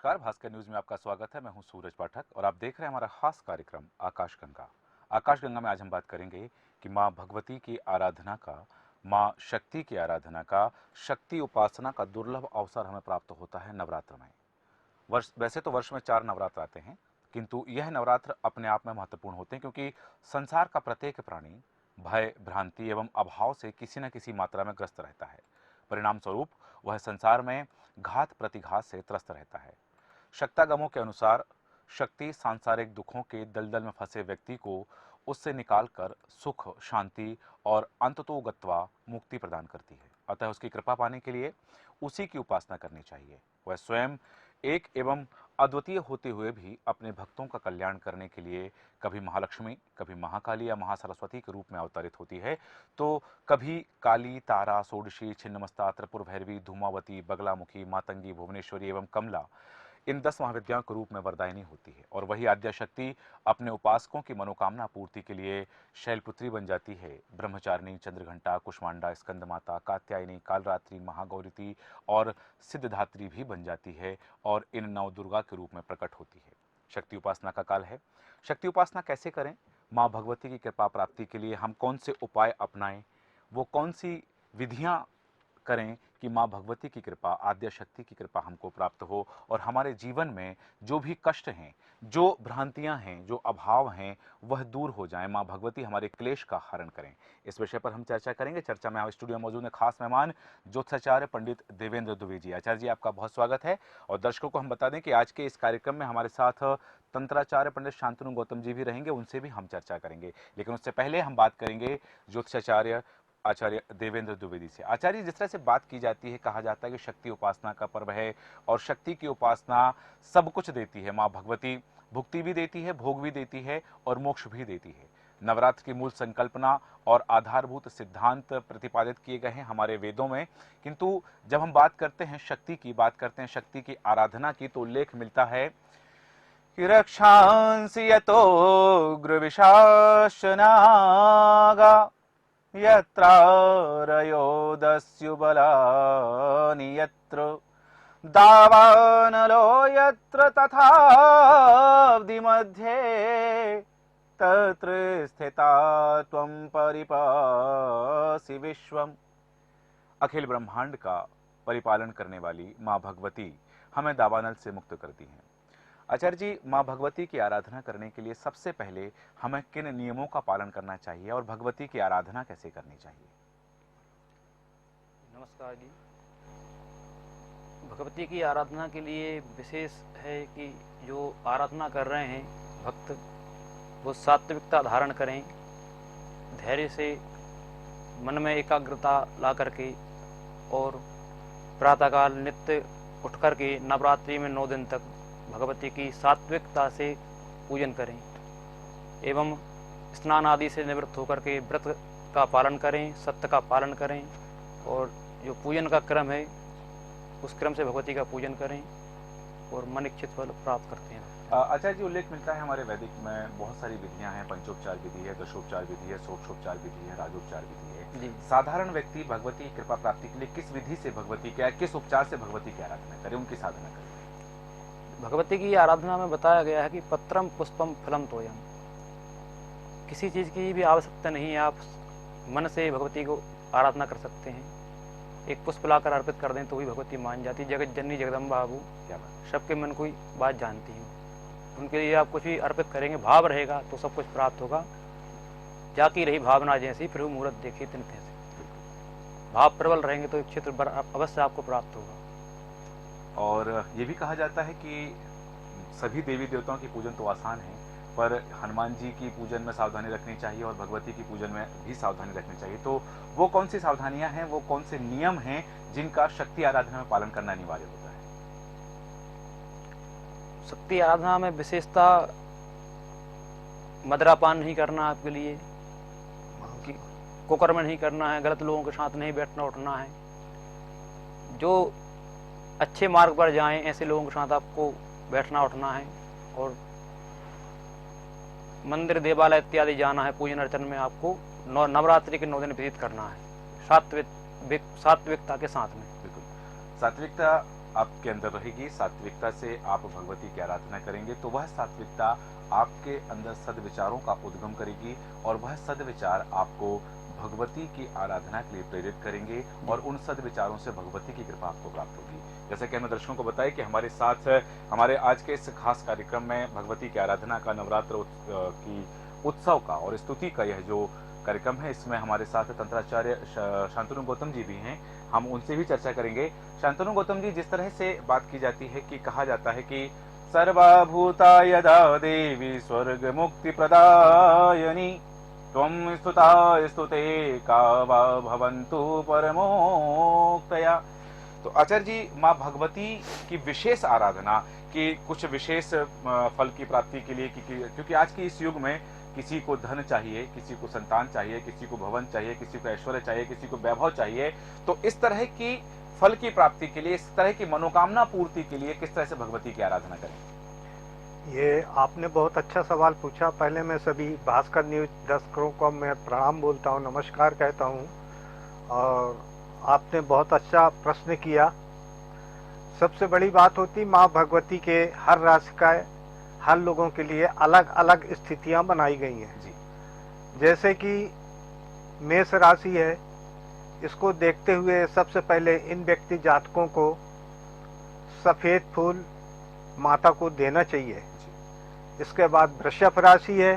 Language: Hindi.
नमस्कार, भास्कर न्यूज में आपका स्वागत है। मैं हूं सूरज पाठक और आप देख रहे हैं हमारा खास कार्यक्रम आकाशगंगा। आकाशगंगा में आज हम बात करेंगे कि मां भगवती की आराधना का, मां शक्ति की आराधना का, शक्ति उपासना का दुर्लभ अवसर हमें प्राप्त होता है नवरात्र में। वैसे तो वर्ष में 4 नवरात्र आते हैं, किंतु यह नवरात्र अपने आप में महत्वपूर्ण होते हैं क्योंकि संसार का प्रत्येक प्राणी भय, भ्रांति एवं अभाव से किसी न किसी मात्रा में ग्रस्त रहता है। परिणाम स्वरूप वह संसार में घात प्रतिघात से त्रस्त रहता है। शक्तागमों के अनुसार शक्ति सांसारिक दुखों के दलदल में फंसे व्यक्ति को उससे निकालकर सुख, शांति और अंततोगत्वा मुक्ति प्रदान करती है। अतः उसकी कृपा पाने के लिए उसी की उपासना करनी चाहिए। वह स्वयं एक एवं अद्वितीय होते हुए भी अपने भक्तों का कल्याण करने के लिए कभी महालक्ष्मी, कभी महाकाली या महासरस्वती के रूप में अवतरित होती है, तो कभी काली, तारा, षोडशी, छिन्नमस्ता, त्रिपुर भैरवी, धूमावती, बगलामुखी, मातंगी, भुवनेश्वरी एवं कमला इन 10 महाविद्याओं के रूप में वरदायिनी होती है। और वही आद्या शक्ति अपने उपासकों की मनोकामना पूर्ति के लिए शैलपुत्री बन जाती है। ब्रह्मचारिणी, चंद्रघंटा, कुष्मांडा, स्कंदमाता, कात्यायनी, कालरात्रि, महागौरिती और सिद्धधात्री भी बन जाती है और इन नव दुर्गा के रूप में प्रकट होती है। शक्ति उपासना का काल है। शक्ति उपासना कैसे करें? माँ भगवती की कृपा प्राप्ति के लिए हम कौन से उपाय अपनाएं? वो कौन सी विधियां करें कि माँ भगवती की कृपा, आद्य शक्ति की कृपा हमको प्राप्त हो और हमारे जीवन में जो भी कष्ट हैं, जो भ्रांतियां हैं, जो अभाव हैं, वह दूर हो जाएं। माँ भगवती हमारे क्लेश का हरण करें। इस विषय पर हम चर्चा करेंगे। चर्चा में स्टूडियो में मौजूद है खास मेहमान ज्योतिषाचार्य पंडित देवेंद्र दुबे जी। आचार्य जी, आपका बहुत स्वागत है। और दर्शकों को हम बता दें कि आज के इस कार्यक्रम में हमारे साथ तंत्राचार्य पंडित शांतनु गौतम जी भी रहेंगे, उनसे भी हम चर्चा करेंगे। लेकिन उससे पहले हम बात करेंगे ज्योतिषाचार्य आचार्य देवेंद्र द्विवेदी से। आचार्य, जिस तरह से बात की जाती है, कहा जाता है कि शक्ति उपासना का पर्व है और शक्ति की उपासना सब कुछ देती है। माँ भगवती भुक्ति भी देती है, भोग भी देती है और मोक्ष भी देती है। नवरात्र की मूल संकल्पना और आधारभूत सिद्धांत प्रतिपादित किए गए हैं हमारे वेदों में। किंतु जब हम बात करते हैं शक्ति की, बात करते हैं शक्ति की आराधना की, तो उल्लेख मिलता है कि रक्षांसि यतो गृविशासनागा यत्रारयोदस्युबलानि यत्र दावानलो यत्र तथाब्धि मध्ये तत्र स्थिता त्वं परिपासि विश्वम्। अखिल ब्रह्मांड का परिपालन करने वाली माँ भगवती हमें दावानल से मुक्त करती हैं। आचार्य जी, माँ भगवती की आराधना करने के लिए सबसे पहले हमें किन नियमों का पालन करना चाहिए और भगवती की आराधना कैसे करनी चाहिए? नमस्कार जी। भगवती की आराधना के लिए विशेष है कि जो आराधना कर रहे हैं भक्त, वो सात्विकता धारण करें, धैर्य से मन में एकाग्रता ला करके और प्रातःकाल नित्य उठ करके नवरात्रि में 9 दिन तक भगवती की सात्विकता से पूजन करें एवं स्नान आदि से निवृत्त होकर के व्रत का पालन करें, सत्य का पालन करें और जो पूजन का क्रम है उस क्रम से भगवती का पूजन करें और मन इच्छित फल प्राप्त करते हैं। आचार्य जी, उल्लेख मिलता है हमारे वैदिक में बहुत सारी विधियां हैं। पंचोपचार विधि है, दशोपचार विधि है, षोडशोपचार विधि है, राजोपचार विधि है। साधारण व्यक्ति भगवती की कृपा प्राप्ति के लिए किस विधि से भगवती क्या, किस उपचार से भगवती की आराधना करें, उनकी साधना करें? भगवती की आराधना में बताया गया है कि पत्रम पुष्पम फलम तोयम। किसी चीज़ की भी आवश्यकता नहीं है, आप मन से भगवती को आराधना कर सकते हैं। एक पुष्प लाकर अर्पित कर दें तो भी भगवती मान जाती। जगत जननी जगदम्बा बाबू, क्या बात, सबके मन को बात जानती हैं। उनके लिए आप कुछ भी अर्पित करेंगे, भाव रहेगा तो सब कुछ प्राप्त होगा। जाती रही भावना जैसी, प्रभु मुहूर्त देखे तिन तैसे। भाव प्रबल रहेंगे तो क्षेत्र अवश्य आपको प्राप्त होगा। और ये भी कहा जाता है कि सभी देवी देवताओं की पूजन तो आसान है, पर हनुमान जी की पूजन में सावधानी रखनी चाहिए और भगवती की पूजन में भी सावधानी रखनी चाहिए। तो वो कौन सी सावधानियां हैं, वो कौन से नियम हैं जिनका शक्ति आराधना में पालन करना अनिवार्य होता है? शक्ति आराधना में विशेषता मदिरापान नहीं करना आपके लिए, कुकर्म नहीं करना है, गलत लोगों के साथ नहीं बैठना उठना है। जो अच्छे मार्ग पर जाएं ऐसे लोगों के साथ आपको बैठना उठना है और मंदिर देवालय इत्यादि जाना है। पूजन अर्चन में आपको नवरात्रि के 9 दिन व्यतीत करना है सात्विकता के साथ में। बिल्कुल, सात्विकता आपके अंदर रहेगी, सात्विकता से आप भगवती की आराधना करेंगे, तो वह सात्विकता आपके अंदर सद्विचारों का उद्गम करेगी और वह सद्विचार आपको भगवती की आराधना के लिए प्रेरित करेंगे और उन सद्विचारों से भगवती की कृपा आपको प्राप्त होगी। जैसे कि हमने दर्शकों को बताया कि हमारे साथ हमारे आज के इस खास कार्यक्रम में भगवती की आराधना का, नवरात्र की उत्सव का और स्तुति का यह जो कार्यक्रम है, इसमें हमारे साथ तंत्राचार्य शांतनु गौतम जी भी हैं। हम उनसे भी चर्चा करेंगे। शांतनु गौतम जी, जिस तरह से बात की जाती है कि कहा जाता है कि सर्वभूता यदा देवी स्वर्ग मुक्ति प्रदायनी त्वं स्तुता स्तुते का वा भवन्तु परमोक्तया। तो आचार्य जी, माँ भगवती की विशेष आराधना की कुछ विशेष फल की प्राप्ति के लिए, क्योंकि आज के इस युग में किसी को धन चाहिए, किसी को संतान चाहिए, किसी को भवन चाहिए, किसी को ऐश्वर्य चाहिए, किसी को वैभव चाहिए, तो इस तरह की फल की प्राप्ति के लिए, इस तरह की मनोकामना पूर्ति के लिए किस तरह से भगवती की आराधना करें? ये आपने बहुत अच्छा सवाल पूछा। पहले मैं सभी भास्कर न्यूज दर्शकों को मैं प्रणाम बोलता हूँ, नमस्कार कहता हूँ, और आपने बहुत अच्छा प्रश्न किया। सबसे बड़ी बात होती, माँ भगवती के हर राशि का, हर लोगों के लिए अलग अलग स्थितियां बनाई गई हैं जी। जैसे कि मेष राशि है, इसको देखते हुए सबसे पहले इन व्यक्ति जातकों को सफ़ेद फूल माता को देना चाहिए। इसके बाद वृषभ राशि है,